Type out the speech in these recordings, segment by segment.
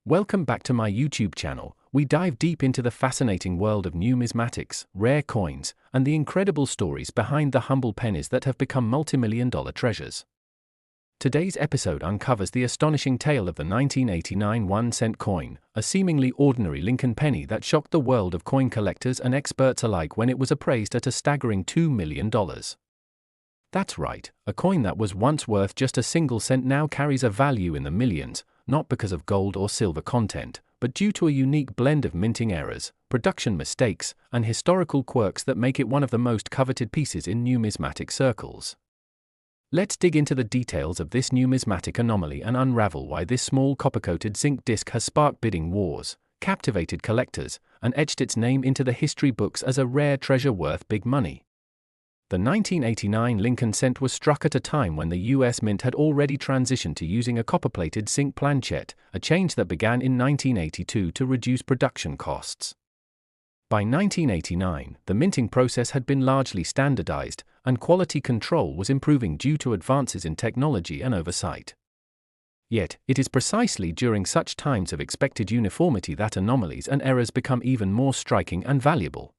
Welcome back to my YouTube channel. We dive deep into the fascinating world of numismatics, rare coins, and the incredible stories behind the humble pennies that have become multi-million-dollar treasures. Today's episode uncovers the astonishing tale of the 1989 1-cent coin, a seemingly ordinary Lincoln penny that shocked the world of coin collectors and experts alike when it was appraised at a staggering $2 million. That's right, a coin that was once worth just a single cent now carries a value in the millions, not because of gold or silver content, but due to a unique blend of minting errors, production mistakes, and historical quirks that make it one of the most coveted pieces in numismatic circles. Let's dig into the details of this numismatic anomaly and unravel why this small copper-coated zinc disc has sparked bidding wars, captivated collectors, and etched its name into the history books as a rare treasure worth big money. The 1989 Lincoln cent was struck at a time when the U.S. Mint had already transitioned to using a copper-plated zinc planchet, a change that began in 1982 to reduce production costs. By 1989, the minting process had been largely standardized, and quality control was improving due to advances in technology and oversight. Yet, it is precisely during such times of expected uniformity that anomalies and errors become even more striking and valuable.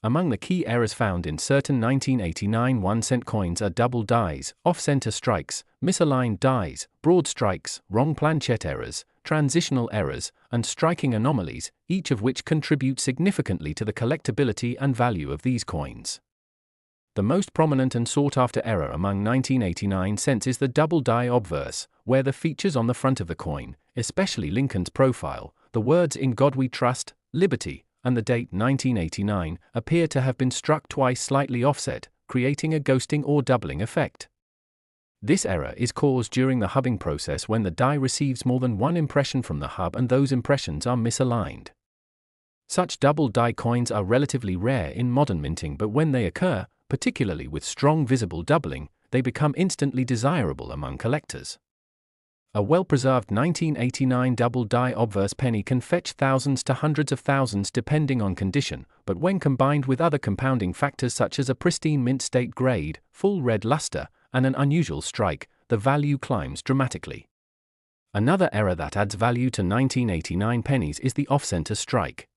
Among the key errors found in certain 1989 1-cent coins are double dies, off-center strikes, misaligned dies, broad strikes, wrong planchet errors, transitional errors, and striking anomalies, each of which contribute significantly to the collectability and value of these coins. The most prominent and sought-after error among 1989 cents is the double die obverse, where the features on the front of the coin, especially Lincoln's profile, the words "In God We Trust," "Liberty," and the date 1989 appear to have been struck twice slightly offset, creating a ghosting or doubling effect. This error is caused during the hubbing process when the die receives more than one impression from the hub and those impressions are misaligned. Such double die coins are relatively rare in modern minting, but when they occur, particularly with strong visible doubling, they become instantly desirable among collectors. A well-preserved 1989 double die obverse penny can fetch thousands to hundreds of thousands depending on condition, but when combined with other compounding factors such as a pristine mint state grade, full red luster, and an unusual strike, the value climbs dramatically. Another error that adds value to 1989 pennies is the off-center strike.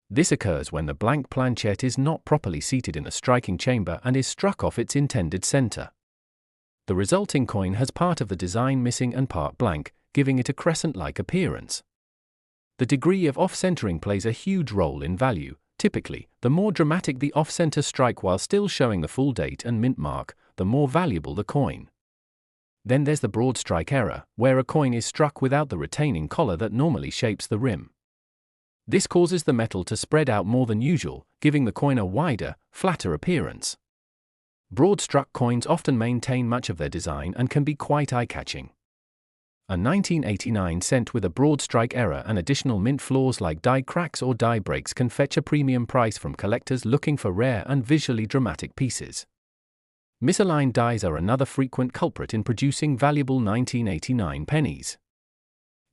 This occurs when the blank planchet is not properly seated in the striking chamber and is struck off its intended center. The resulting coin has part of the design missing and part blank, giving it a crescent-like appearance. The degree of off-centering plays a huge role in value. Typically, the more dramatic the off-center strike while still showing the full date and mint mark, the more valuable the coin. Then there's the broad strike error, where a coin is struck without the retaining collar that normally shapes the rim. This causes the metal to spread out more than usual, giving the coin a wider, flatter appearance. Broad-struck coins often maintain much of their design and can be quite eye-catching. A 1989 cent with a broad strike error and additional mint flaws like die cracks or die breaks can fetch a premium price from collectors looking for rare and visually dramatic pieces. Misaligned dies are another frequent culprit in producing valuable 1989 pennies.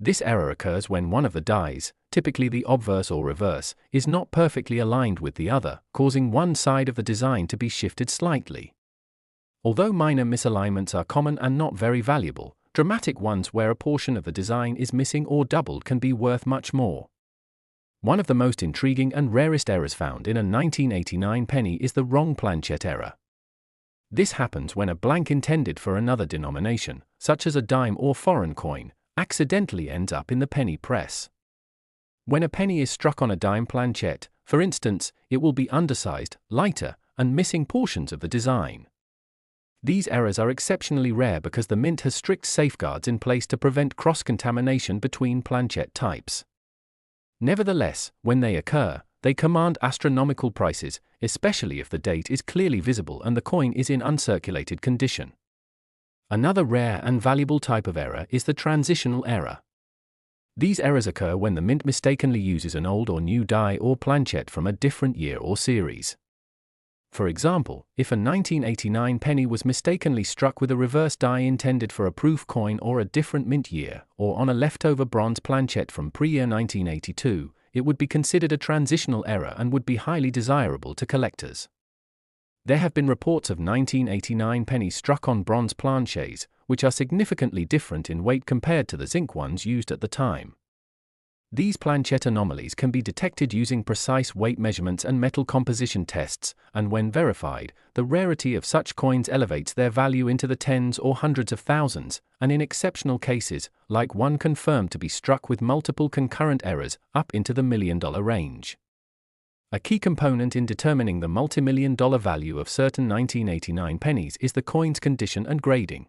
This error occurs when one of the dies, typically the obverse or reverse, is not perfectly aligned with the other, causing one side of the design to be shifted slightly. Although minor misalignments are common and not very valuable, dramatic ones where a portion of the design is missing or doubled can be worth much more. One of the most intriguing and rarest errors found in a 1989 penny is the wrong planchet error. This happens when a blank intended for another denomination, such as a dime or foreign coin, accidentally ends up in the penny press. When a penny is struck on a dime planchet, for instance, it will be undersized, lighter, and missing portions of the design. These errors are exceptionally rare because the mint has strict safeguards in place to prevent cross-contamination between planchet types. Nevertheless, when they occur, they command astronomical prices, especially if the date is clearly visible and the coin is in uncirculated condition. Another rare and valuable type of error is the transitional error. These errors occur when the mint mistakenly uses an old or new die or planchet from a different year or series. For example, if a 1989 penny was mistakenly struck with a reverse die intended for a proof coin or a different mint year, or on a leftover bronze planchet from pre-year 1982, it would be considered a transitional error and would be highly desirable to collectors. There have been reports of 1989 pennies struck on bronze planchets, which are significantly different in weight compared to the zinc ones used at the time. These planchet anomalies can be detected using precise weight measurements and metal composition tests, and when verified, the rarity of such coins elevates their value into the tens or hundreds of thousands, and in exceptional cases, like one confirmed to be struck with multiple concurrent errors, up into the $1 million range. A key component in determining the multi-million-dollar value of certain 1989 pennies is the coin's condition and grading.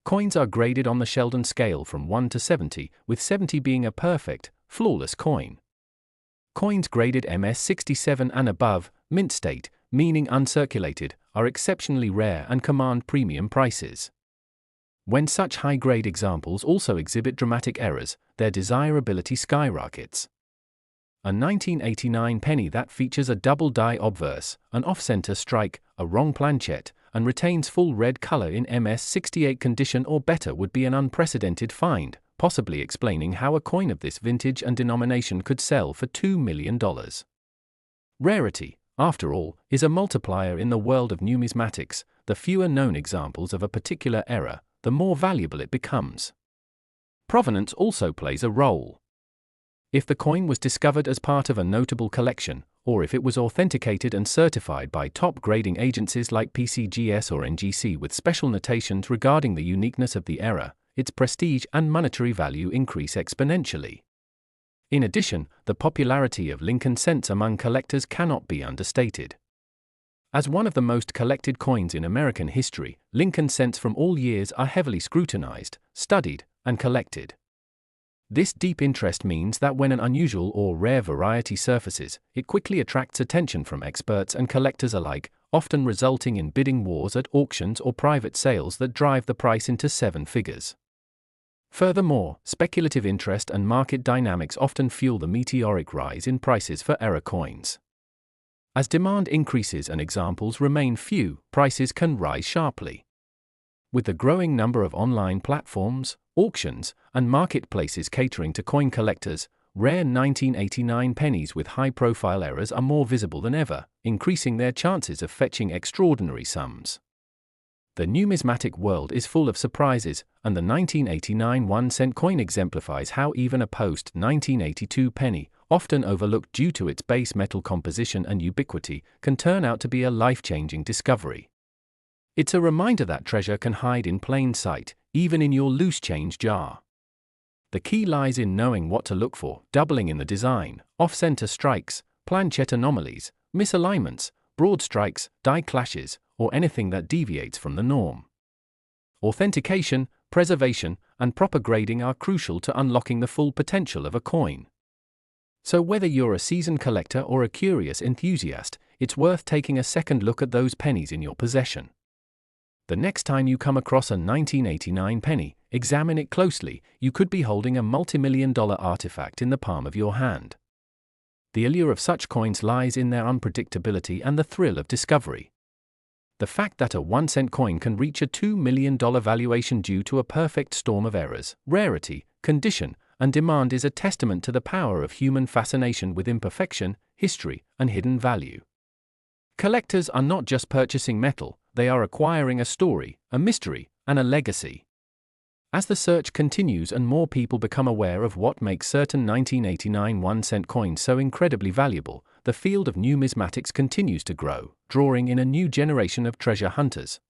Coins are graded on the Sheldon scale from 1 to 70, with 70 being a perfect, flawless coin. Coins graded MS-67 and above, mint state, meaning uncirculated, are exceptionally rare and command premium prices. When such high-grade examples also exhibit dramatic errors, their desirability skyrockets. A 1989 penny that features a double die obverse, an off-center strike, a wrong planchet, and retains full red color in MS-68 condition or better would be an unprecedented find, possibly explaining how a coin of this vintage and denomination could sell for $2 million. Rarity, after all, is a multiplier in the world of numismatics. The fewer known examples of a particular error, the more valuable it becomes. Provenance also plays a role. If the coin was discovered as part of a notable collection, or if it was authenticated and certified by top grading agencies like PCGS or NGC with special notations regarding the uniqueness of the error, its prestige and monetary value increase exponentially. In addition, the popularity of Lincoln cents among collectors cannot be understated. As one of the most collected coins in American history, Lincoln cents from all years are heavily scrutinized, studied, and collected. This deep interest means that when an unusual or rare variety surfaces, it quickly attracts attention from experts and collectors alike, often resulting in bidding wars at auctions or private sales that drive the price into seven figures. Furthermore, speculative interest and market dynamics often fuel the meteoric rise in prices for error coins. As demand increases and examples remain few, prices can rise sharply. With the growing number of online platforms, auctions, and marketplaces catering to coin collectors, rare 1989 pennies with high-profile errors are more visible than ever, increasing their chances of fetching extraordinary sums. The numismatic world is full of surprises, and the 1989 1-cent coin exemplifies how even a post-1982 penny, often overlooked due to its base metal composition and ubiquity, can turn out to be a life-changing discovery. It's a reminder that treasure can hide in plain sight, even in your loose change jar. The key lies in knowing what to look for: doubling in the design, off-center strikes, planchet anomalies, misalignments, broad strikes, die clashes, or anything that deviates from the norm. Authentication, preservation, and proper grading are crucial to unlocking the full potential of a coin. So whether you're a seasoned collector or a curious enthusiast, it's worth taking a second look at those pennies in your possession. The next time you come across a 1989 penny, examine it closely. You could be holding a multi-million-dollar artifact in the palm of your hand. The allure of such coins lies in their unpredictability and the thrill of discovery. The fact that a 1-cent coin can reach a $2 million valuation due to a perfect storm of errors, rarity, condition, and demand is a testament to the power of human fascination with imperfection, history, and hidden value. Collectors are not just purchasing metal, they are acquiring a story, a mystery, and a legacy. As the search continues and more people become aware of what makes certain 1989 1-cent coins so incredibly valuable, the field of numismatics continues to grow, drawing in a new generation of treasure hunters.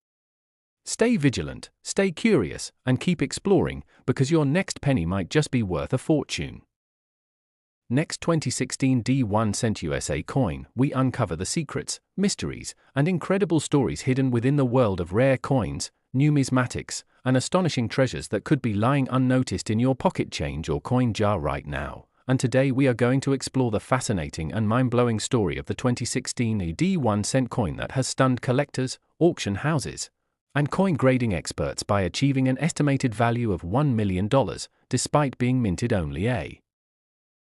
Stay vigilant, stay curious, and keep exploring, because your next penny might just be worth a fortune. Next 2016 D1-cent USA coin, we uncover the secrets, mysteries, and incredible stories hidden within the world of rare coins, numismatics, and astonishing treasures that could be lying unnoticed in your pocket change or coin jar right now. And today we are going to explore the fascinating and mind-blowing story of the 2016 D1-cent coin that has stunned collectors, auction houses, and coin grading experts by achieving an estimated value of $1 million, despite being minted only a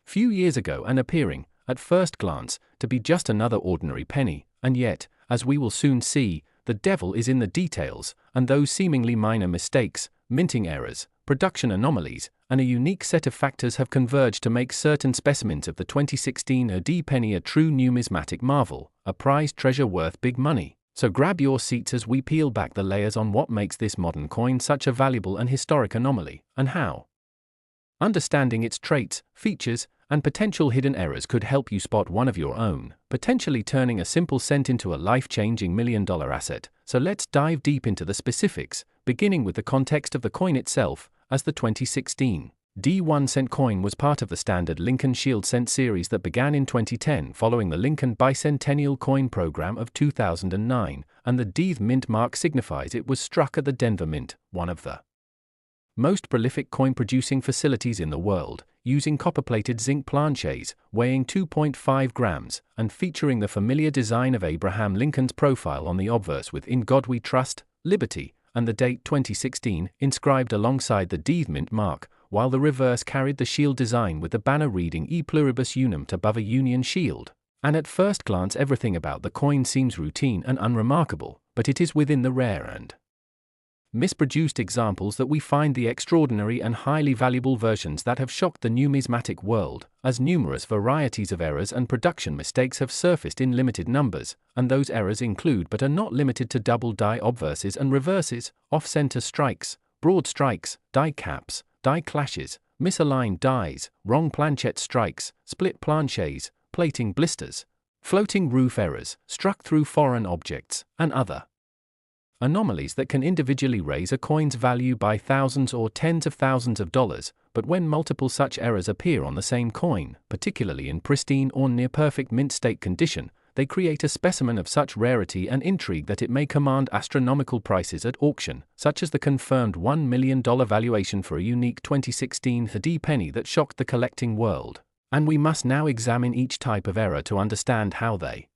few years ago and appearing, at first glance, to be just another ordinary penny. And yet, as we will soon see, the devil is in the details, and those seemingly minor mistakes, minting errors, production anomalies, and a unique set of factors have converged to make certain specimens of the 2016 AD penny a true numismatic marvel, a prized treasure worth big money. So grab your seats as we peel back the layers on what makes this modern coin such a valuable and historic anomaly, and how Understanding its traits, features, and potential hidden errors could help you spot one of your own, potentially turning a simple cent into a life-changing million-dollar asset. So let's dive deep into the specifics, beginning with the context of the coin itself, as the 2016 D1 cent coin was part of the standard Lincoln Shield cent series that began in 2010 following the Lincoln Bicentennial Coin Program of 2009, and the D mint mark signifies it was struck at the Denver Mint, one of the most prolific coin-producing facilities in the world, using copper-plated zinc planchets, weighing 2.5 grams, and featuring the familiar design of Abraham Lincoln's profile on the obverse with "In God We Trust, Liberty," and the date 2016 inscribed alongside the D mint mark, while the reverse carried the shield design with the banner reading "E pluribus unum" above a Union shield. And at first glance everything about the coin seems routine and unremarkable, but it is within the rare and misproduced examples that we find the extraordinary and highly valuable versions that have shocked the numismatic world, as numerous varieties of errors and production mistakes have surfaced in limited numbers, and those errors include but are not limited to double die obverses and reverses, off-center strikes, broad strikes, die caps, die clashes, misaligned dies, wrong planchette strikes, split planchets, plating blisters, floating roof errors, struck through foreign objects, and other anomalies that can individually raise a coin's value by thousands or tens of thousands of dollars, but when multiple such errors appear on the same coin, particularly in pristine or near-perfect mint state condition, they create a specimen of such rarity and intrigue that it may command astronomical prices at auction, such as the confirmed $1 million valuation for a unique 2016 D penny that shocked the collecting world. And we must now examine each type of error to understand how they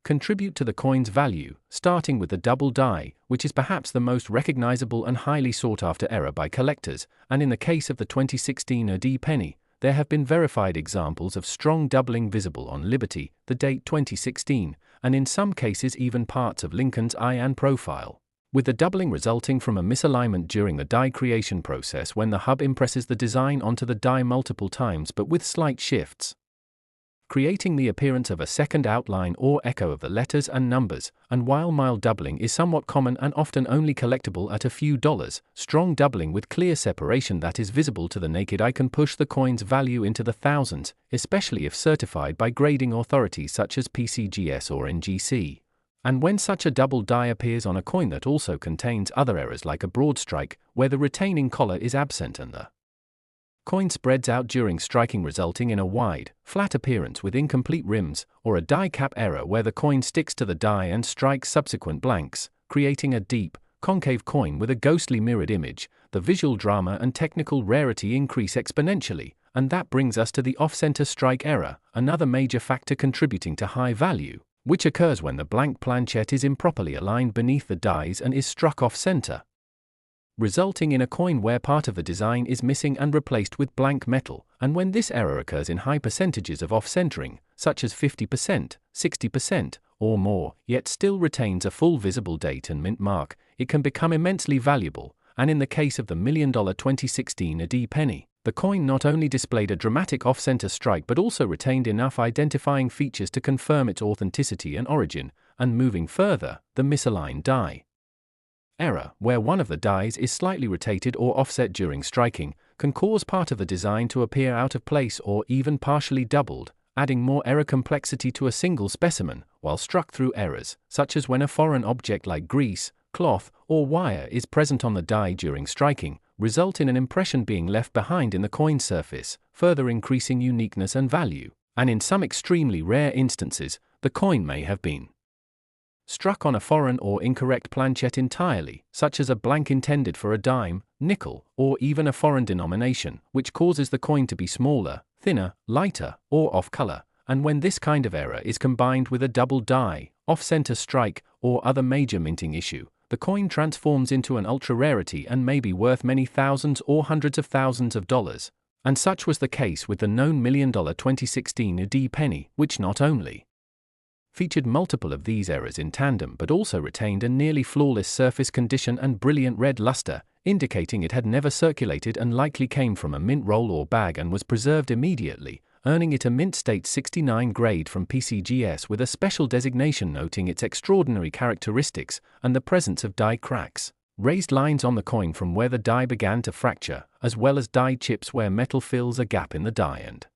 contribute to the coin's value, starting with the double die, which is perhaps the most recognizable and highly sought-after error by collectors, and in the case of the 2016 D penny, there have been verified examples of strong doubling visible on Liberty, the date 2016, and in some cases even parts of Lincoln's iron profile, with the doubling resulting from a misalignment during the die creation process when the hub impresses the design onto the die multiple times but with slight shifts, creating the appearance of a second outline or echo of the letters and numbers. And while mild doubling is somewhat common and often only collectible at a few dollars, strong doubling with clear separation that is visible to the naked eye can push the coin's value into the thousands, especially if certified by grading authorities such as PCGS or NGC. And when such a double die appears on a coin that also contains other errors like a broad strike, where the retaining collar is absent and the coin spreads out during striking, resulting in a wide, flat appearance with incomplete rims, or a die cap error where the coin sticks to the die and strikes subsequent blanks, creating a deep, concave coin with a ghostly mirrored image, the visual drama and technical rarity increase exponentially. And that brings us to the off-center strike error, another major factor contributing to high value, which occurs when the blank planchette is improperly aligned beneath the dies and is struck off-center, resulting in a coin where part of the design is missing and replaced with blank metal. And when this error occurs in high percentages of off-centering, such as 50%, 60%, or more, yet still retains a full visible date and mint mark, it can become immensely valuable. And in the case of the $1 million 2016 D penny, the coin not only displayed a dramatic off-center strike but also retained enough identifying features to confirm its authenticity and origin. And moving further, the misaligned die error, where one of the dies is slightly rotated or offset during striking, can cause part of the design to appear out of place or even partially doubled, adding more error complexity to a single specimen, while struck through errors, such as when a foreign object like grease, cloth, or wire is present on the die during striking, result in an impression being left behind in the coin surface, further increasing uniqueness and value. And in some extremely rare instances, the coin may have been struck on a foreign or incorrect planchette entirely, such as a blank intended for a dime, nickel, or even a foreign denomination, which causes the coin to be smaller, thinner, lighter, or off-color. And when this kind of error is combined with a double die, off-center strike, or other major minting issue, the coin transforms into an ultra-rarity and may be worth many thousands or hundreds of thousands of dollars. And such was the case with the known $1 million 2016 D penny, which not only featured multiple of these errors in tandem but also retained a nearly flawless surface condition and brilliant red luster, indicating it had never circulated and likely came from a mint roll or bag and was preserved immediately, earning it a mint state 69 grade from PCGS with a special designation noting its extraordinary characteristics and the presence of die cracks. raised lines on the coin from where the die began to fracture, as well as die chips where metal fills a gap in the die and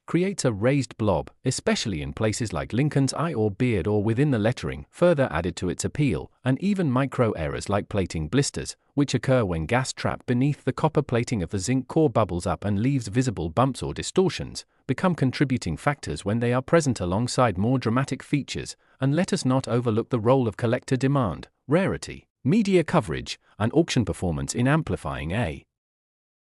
creates a raised blob, especially in places like Lincoln's eye or beard or within the lettering, further added to its appeal, and even micro errors like plating blisters, which occur when gas trapped beneath the copper plating of the zinc core bubbles up and leaves visible bumps or distortions, become contributing factors when they are present alongside more dramatic features. And let us not overlook the role of collector demand, rarity, media coverage, and auction performance in amplifying a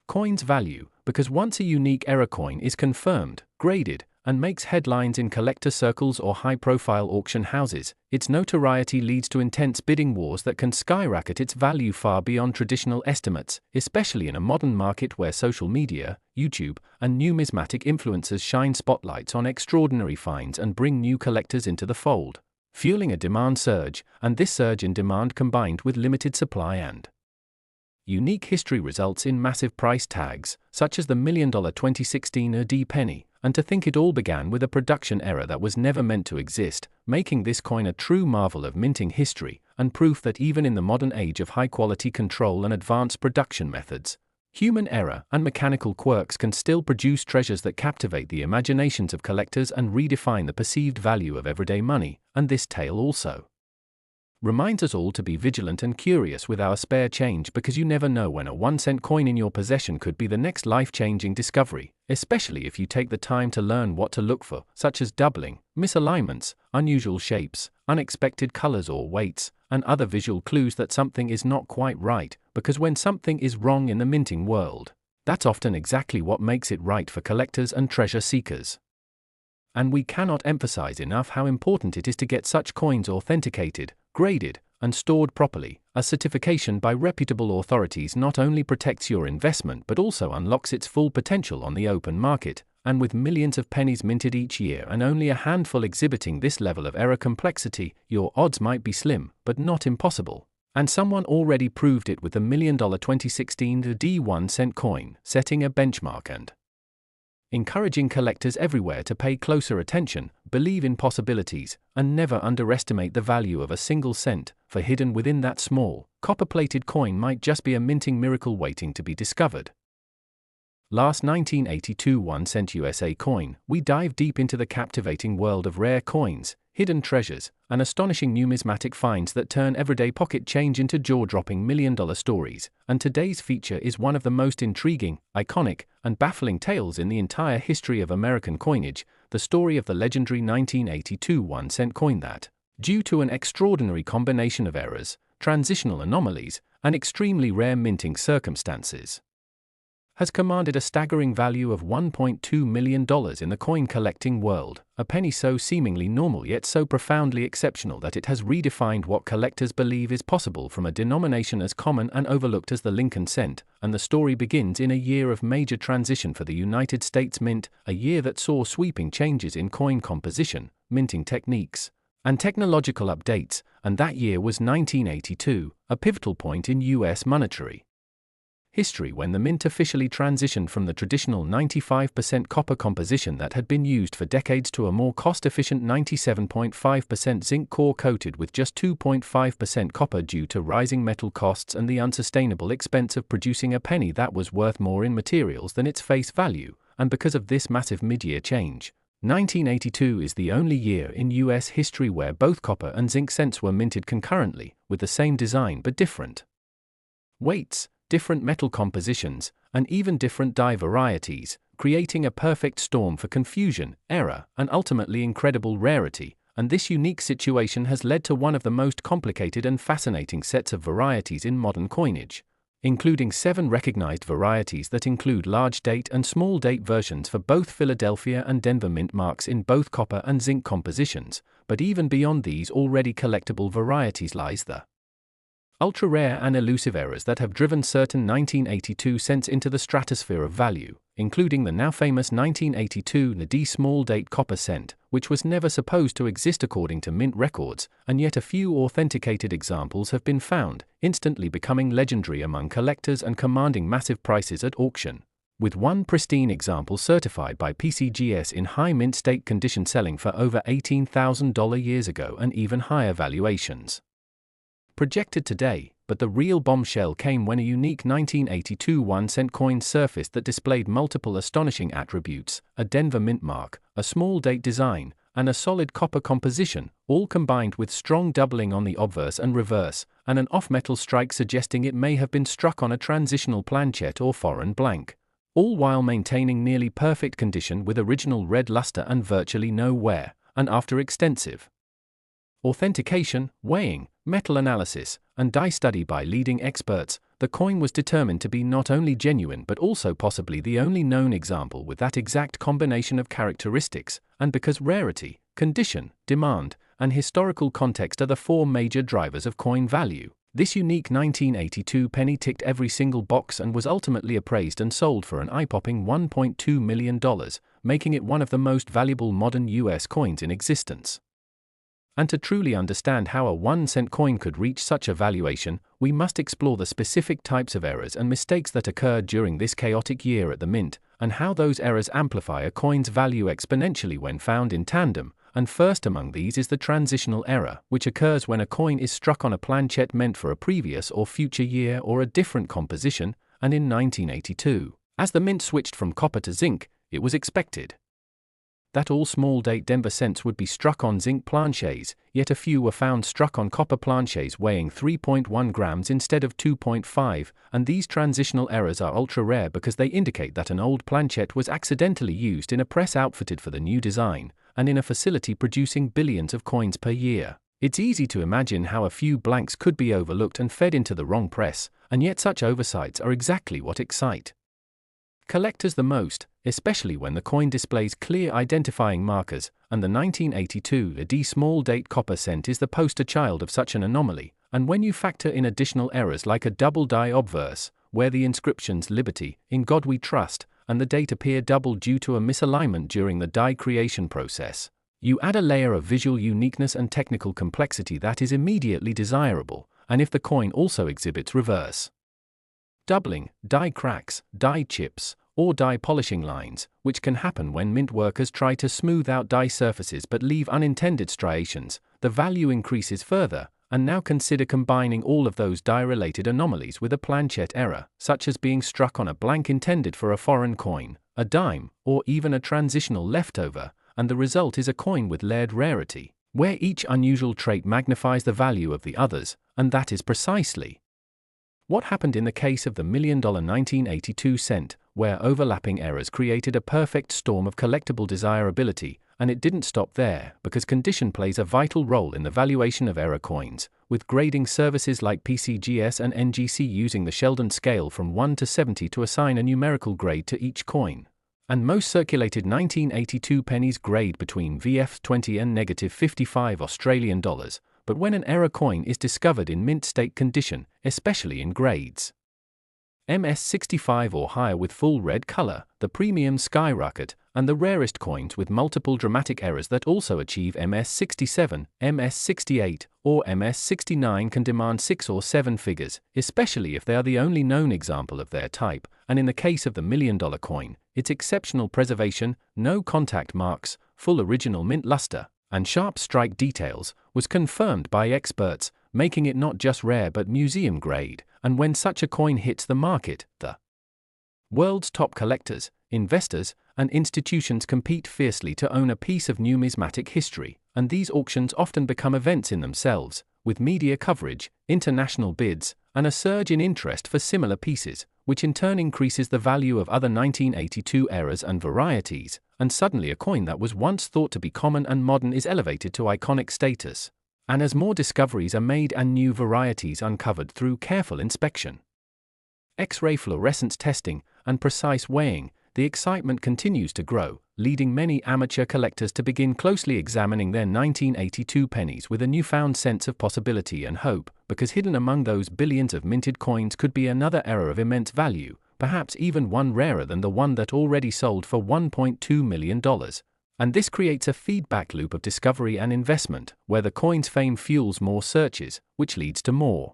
coin's value, because once a unique error coin is confirmed, graded, and makes headlines in collector circles or high-profile auction houses, its notoriety leads to intense bidding wars that can skyrocket its value far beyond traditional estimates, especially in a modern market where social media, YouTube, and numismatic influencers shine spotlights on extraordinary finds and bring new collectors into the fold, fueling a demand surge, and this surge in demand combined with limited supply and unique history results in massive price tags, such as the $1 million 2016 Wwii penny, and to think it all began with a production error that was never meant to exist, making this coin a true marvel of minting history, and proof that even in the modern age of high-quality control and advanced production methods, human error and mechanical quirks can still produce treasures that captivate the imaginations of collectors and redefine the perceived value of everyday money. And this tale also reminds us all to be vigilant and curious with our spare change, because you never know when a 1-cent coin in your possession could be the next life-changing discovery, especially if you take the time to learn what to look for, such as doubling, misalignments, unusual shapes, unexpected colors or weights, and other visual clues that something is not quite right, because when something is wrong in the minting world, that's often exactly what makes it right for collectors and treasure seekers. And we cannot emphasize enough how important it is to get such coins authenticated, graded, and stored properly. A certification by reputable authorities not only protects your investment but also unlocks its full potential on the open market, and with millions of pennies minted each year and only a handful exhibiting this level of error complexity, your odds might be slim, but not impossible. And someone already proved it with the $1 million 2016 Wwii 1-cent coin, setting a benchmark and encouraging collectors everywhere to pay closer attention, believe in possibilities, and never underestimate the value of a single cent, for hidden within that small, copper-plated coin might just be a minting miracle waiting to be discovered. Last 1982 1-cent USA coin, we dive deep into the captivating world of rare coins, hidden treasures, and astonishing numismatic finds that turn everyday pocket change into jaw-dropping million-dollar stories, and today's feature is one of the most intriguing, iconic, and baffling tales in the entire history of American coinage, the story of the legendary 1982 1-cent coin that, due to an extraordinary combination of errors, transitional anomalies, and extremely rare minting circumstances, has commanded a staggering value of $1.2 million in the coin-collecting world, a penny so seemingly normal yet so profoundly exceptional that it has redefined what collectors believe is possible from a denomination as common and overlooked as the Lincoln cent. And the story begins in a year of major transition for the United States Mint, a year that saw sweeping changes in coin composition, minting techniques, and technological updates, and that year was 1982, a pivotal point in U.S. monetary history when the mint officially transitioned from the traditional 95% copper composition that had been used for decades to a more cost-efficient 97.5% zinc core coated with just 2.5% copper due to rising metal costs and the unsustainable expense of producing a penny that was worth more in materials than its face value. And because of this massive mid-year change, 1982 is the only year in U.S. history where both copper and zinc cents were minted concurrently, with the same design but different weights, different metal compositions, and even different die varieties, creating a perfect storm for confusion, error, and ultimately incredible rarity. And this unique situation has led to one of the most complicated and fascinating sets of varieties in modern coinage, including 7 recognized varieties that include large date and small date versions for both Philadelphia and Denver mint marks in both copper and zinc compositions. But even beyond these already collectible varieties lies the ultra-rare and elusive errors that have driven certain 1982 cents into the stratosphere of value, including the now famous 1982 Wwii small-date copper cent, which was never supposed to exist according to mint records, and yet a few authenticated examples have been found, instantly becoming legendary among collectors and commanding massive prices at auction, with one pristine example certified by PCGS in high mint state condition selling for over $18,000 years ago and even higher valuations projected today. but the real bombshell came when a unique 1982 1-cent coin surfaced that displayed multiple astonishing attributes: a Denver mint mark, a small date design, and a solid copper composition, all combined with strong doubling on the obverse and reverse, and an off-metal strike suggesting it may have been struck on a transitional planchette or foreign blank, all while maintaining nearly perfect condition with original red luster and virtually no wear. And after extensive authentication, weighing, metal analysis, and die study by leading experts, the coin was determined to be not only genuine but also possibly the only known example with that exact combination of characteristics. And because rarity, condition, demand, and historical context are the four major drivers of coin value, this unique 1982 penny ticked every single box and was ultimately appraised and sold for an eye-popping $1.2 million, making it one of the most valuable modern US coins in existence. And to truly understand how a 1-cent coin could reach such a valuation, we must explore the specific types of errors and mistakes that occurred during this chaotic year at the mint, and how those errors amplify a coin's value exponentially when found in tandem. And first among these is the transitional error, which occurs when a coin is struck on a planchette meant for a previous or future year or a different composition. And in 1982, as the mint switched from copper to zinc, it was expected that all small-date Denver cents would be struck on zinc planchets, yet a few were found struck on copper planchets weighing 3.1 grams instead of 2.5, and these transitional errors are ultra-rare because they indicate that an old planchette was accidentally used in a press outfitted for the new design, and in a facility producing billions of coins per year. It's easy to imagine how a few blanks could be overlooked and fed into the wrong press, and yet such oversights are exactly what excite collectors the most, especially when the coin displays clear identifying markers, and the 1982 AD small-date copper cent is the poster child of such an anomaly. And when you factor in additional errors like a double die obverse, where the inscriptions "Liberty, in God We Trust," and the date appear double due to a misalignment during the die creation process, you add a layer of visual uniqueness and technical complexity that is immediately desirable. And if the coin also exhibits reverse doubling, die cracks, die chips, or die polishing lines, which can happen when mint workers try to smooth out die surfaces but leave unintended striations, the value increases further. And now consider combining all of those die-related anomalies with a planchette error, such as being struck on a blank intended for a foreign coin, a dime, or even a transitional leftover, and the result is a coin with layered rarity, where each unusual trait magnifies the value of the others. And that is precisely what happened in the case of the $1 million 1982 cent, where overlapping errors created a perfect storm of collectible desirability. And it didn't stop there, because condition plays a vital role in the valuation of error coins, with grading services like PCGS and NGC using the Sheldon scale from 1 to 70 to assign a numerical grade to each coin. And most circulated 1982 pennies grade between VF20 and -55 Australian dollars. But when an error coin is discovered in mint state condition, especially in grades MS65 or higher with full red color, the premiums skyrocket, and the rarest coins with multiple dramatic errors that also achieve MS67, MS68, or MS69 can demand 6 or 7 figures, especially if they are the only known example of their type. And in the case of the $1 million coin, its exceptional preservation, no contact marks, full original mint luster, and sharp strike details, was confirmed by experts, making it not just rare but museum grade. And when such a coin hits the market, the world's top collectors, investors, and institutions compete fiercely to own a piece of numismatic history, and these auctions often become events in themselves, with media coverage, international bids, and a surge in interest for similar pieces, which in turn increases the value of other 1982 errors and varieties, and suddenly a coin that was once thought to be common and modern is elevated to iconic status. And as more discoveries are made and new varieties uncovered through careful inspection, X-ray fluorescence testing, and precise weighing, the excitement continues to grow, leading many amateur collectors to begin closely examining their 1982 pennies with a newfound sense of possibility and hope, because hidden among those billions of minted coins could be another error of immense value, perhaps even one rarer than the one that already sold for $1.2 million. And this creates a feedback loop of discovery and investment, where the coin's fame fuels more searches, which leads to more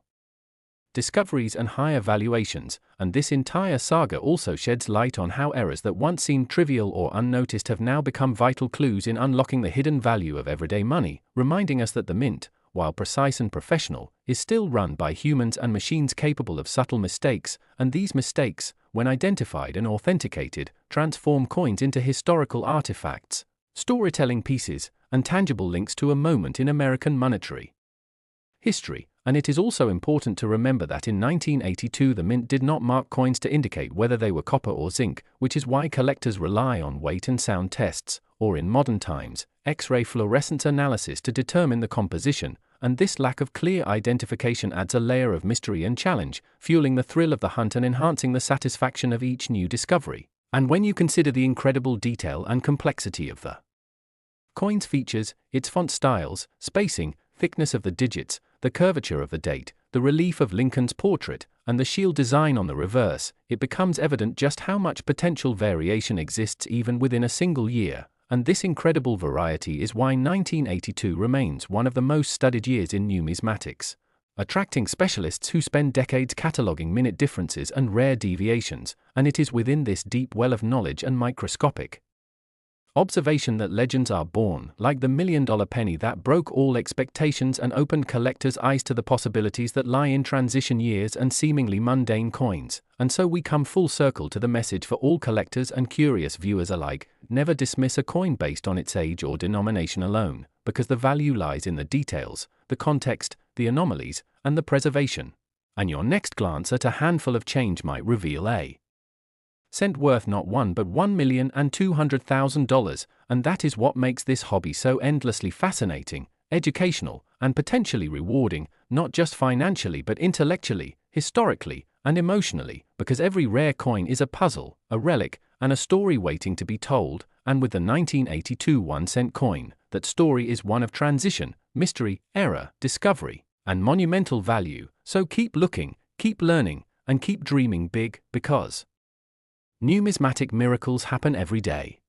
discoveries and higher valuations. And this entire saga also sheds light on how errors that once seemed trivial or unnoticed have now become vital clues in unlocking the hidden value of everyday money, reminding us that the mint, while precise and professional, is still run by humans and machines capable of subtle mistakes, and these mistakes, when identified and authenticated, transform coins into historical artifacts, storytelling pieces, and tangible links to a moment in American monetary history. And it is also important to remember that in 1982 the mint did not mark coins to indicate whether they were copper or zinc, which is why collectors rely on weight and sound tests, or in modern times, X-ray fluorescence analysis to determine the composition, and this lack of clear identification adds a layer of mystery and challenge, fueling the thrill of the hunt and enhancing the satisfaction of each new discovery. And when you consider the incredible detail and complexity of the coin's features, its font styles, spacing, thickness of the digits, the curvature of the date, the relief of Lincoln's portrait, and the shield design on the reverse, it becomes evident just how much potential variation exists even within a single year, and this incredible variety is why 1982 remains one of the most studied years in numismatics, attracting specialists who spend decades cataloging minute differences and rare deviations, and it is within this deep well of knowledge and microscopic observation that legends are born, like the $1,000,000 penny that broke all expectations and opened collectors' eyes to the possibilities that lie in transition years and seemingly mundane coins. And so we come full circle to the message for all collectors and curious viewers alike: never dismiss a coin based on its age or denomination alone, because the value lies in the details, the context, the anomalies, and the preservation. And your next glance at a handful of change might reveal a cent worth not $1 but $1,200,000, and that is what makes this hobby so endlessly fascinating, educational, and potentially rewarding, not just financially but intellectually, historically, and emotionally, because every rare coin is a puzzle, a relic, and a story waiting to be told. And with the 1982 1-cent coin, that story is one of transition, mystery, error, discovery, and monumental value. So keep looking, keep learning, and keep dreaming big, because numismatic miracles happen every day.